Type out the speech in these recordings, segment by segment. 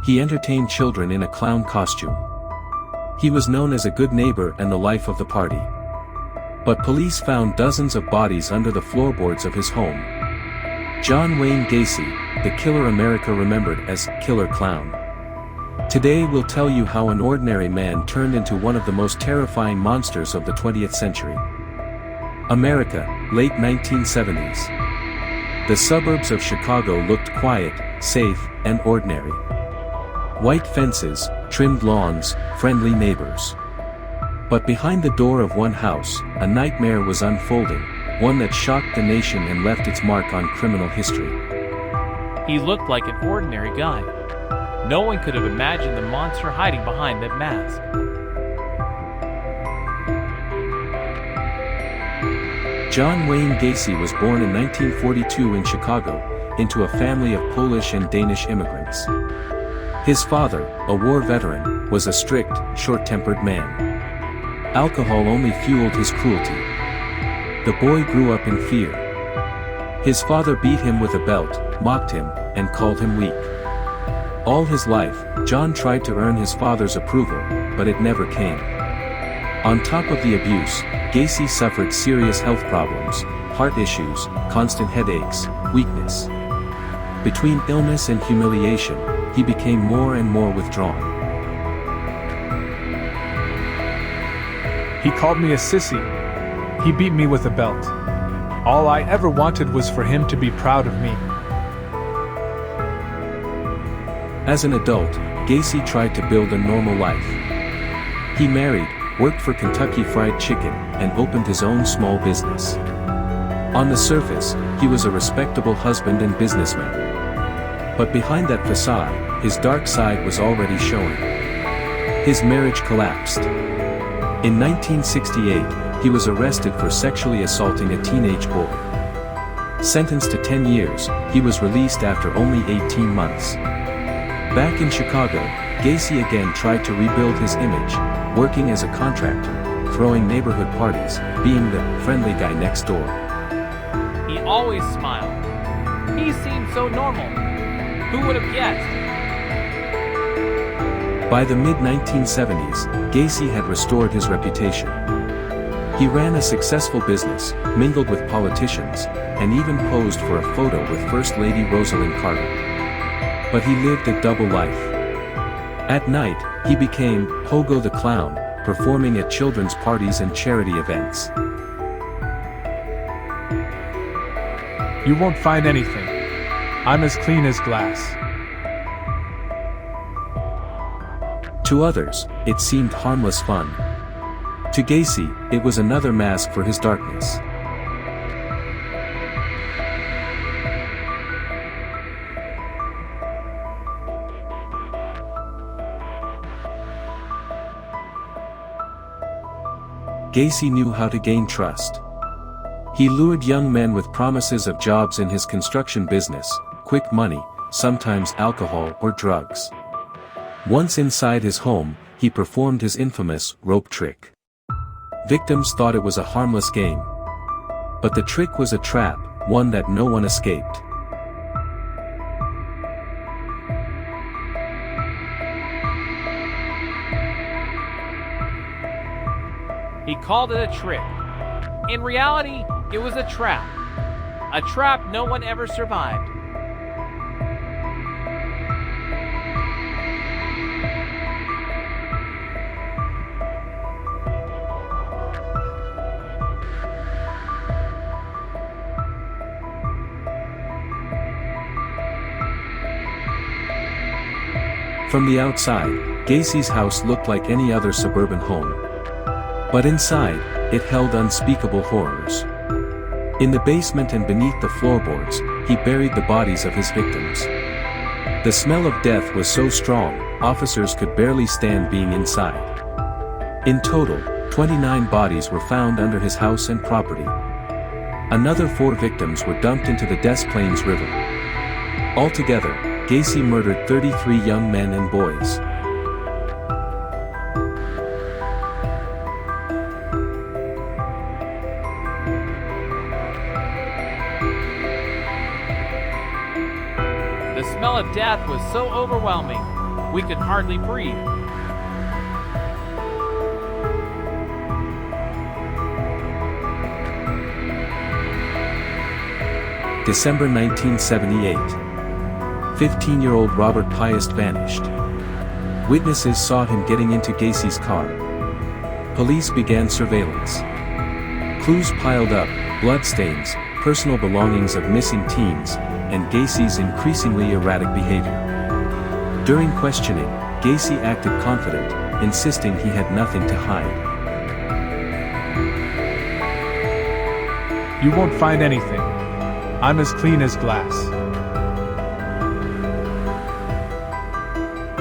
He entertained children in a clown costume. He was known as a good neighbor and the life of the party. But police found dozens of bodies under the floorboards of his home. John Wayne Gacy, the killer America remembered as Killer Clown. Today we'll tell you how an ordinary man turned into one of the most terrifying monsters of the 20th century. America, late 1970s. The suburbs of Chicago looked quiet, safe, and ordinary. White fences, trimmed lawns, friendly neighbors. But behind the door of one house, a nightmare was unfolding, one that shocked the nation and left its mark on criminal history. He looked like an ordinary guy. No one could have imagined the monster hiding behind that mask. John Wayne Gacy was born in 1942 in Chicago, into a family of Polish and Danish immigrants. His father, a war veteran, was a strict, short-tempered man. Alcohol only fueled his cruelty. The boy grew up in fear. His father beat him with a belt, mocked him, and called him weak. All his life, John tried to earn his father's approval, but it never came. On top of the abuse, Gacy suffered serious health problems, heart issues, constant headaches, weakness. Between illness and humiliation, he became more and more withdrawn. He called me a sissy. He beat me with a belt. All I ever wanted was for him to be proud of me. As an adult, Gacy tried to build a normal life. He married, worked for Kentucky Fried Chicken, and opened his own small business. On the surface, he was a respectable husband and businessman. But behind that facade, his dark side was already showing. His marriage collapsed. In 1968, he was arrested for sexually assaulting a teenage boy. Sentenced to 10 years, he was released after only 18 months. Back in Chicago, Gacy again tried to rebuild his image, working as a contractor, throwing neighborhood parties, being the friendly guy next door. He always smiled. He seemed so normal. Who would have guessed? By the mid-1970s, Gacy had restored his reputation. He ran a successful business, mingled with politicians, and even posed for a photo with First Lady Rosalind Carter. But he lived a double life. At night, he became Pogo the Clown, performing at children's parties and charity events. You won't find anything. I'm as clean as glass. To others, it seemed harmless fun. To Gacy, it was another mask for his darkness. Gacy knew how to gain trust. He lured young men with promises of jobs in his construction business, quick money, sometimes alcohol or drugs. Once inside his home, he performed his infamous rope trick. Victims thought it was a harmless game. But the trick was a trap, one that no one escaped. He called it a trick. In reality, it was a trap. A trap no one ever survived. From the outside, Gacy's house looked like any other suburban home. But inside, it held unspeakable horrors. In the basement and beneath the floorboards, he buried the bodies of his victims. The smell of death was so strong, officers could barely stand being inside. In total, 29 bodies were found under his house and property. Another 4 victims were dumped into the Des Plaines River. Altogether, Gacy murdered 33 young men and boys. The smell of death was so overwhelming, We could hardly breathe. December 1978. 15-year-old Robert Piest vanished. Witnesses saw him getting into Gacy's car. Police began surveillance. Clues piled up: bloodstains, personal belongings of missing teens, and Gacy's increasingly erratic behavior. During questioning, Gacy acted confident, insisting he had nothing to hide. You won't find anything. I'm as clean as glass.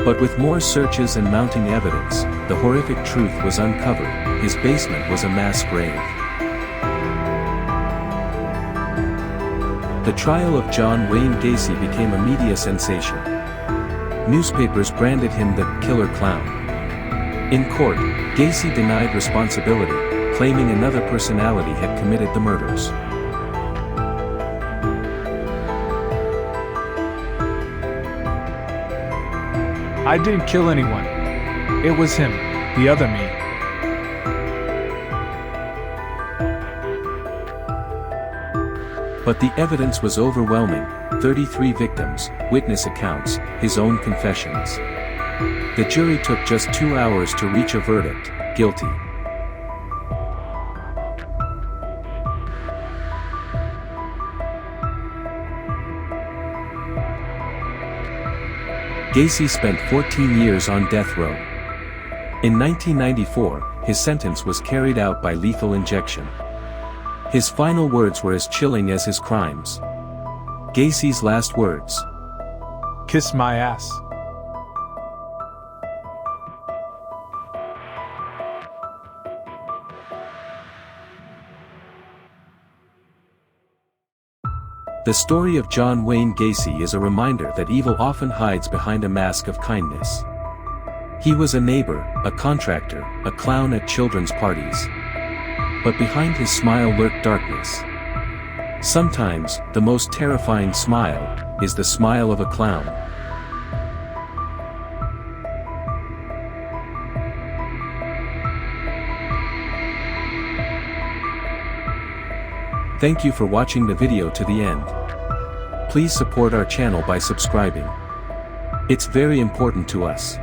But with more searches and mounting evidence, the horrific truth was uncovered: his basement was a mass grave. The trial of John Wayne Gacy became a media sensation. Newspapers branded him the "killer clown." In court, Gacy denied responsibility, claiming another personality had committed the murders. I didn't kill anyone. It was him, the other me. But the evidence was overwhelming: 33 victims, witness accounts, his own confessions. The jury took just 2 hours to reach a verdict: guilty. Gacy spent 14 years on death row. In 1994, his sentence was carried out by lethal injection. His final words were as chilling as his crimes. Gacy's last words: Kiss my ass. The story of John Wayne Gacy is a reminder that evil often hides behind a mask of kindness. He was a neighbor, a contractor, a clown at children's parties. But behind his smile lurked darkness. Sometimes, the most terrifying smile is the smile of a clown. Thank you for watching the video to the end. Please support our channel by subscribing. It's very important to us.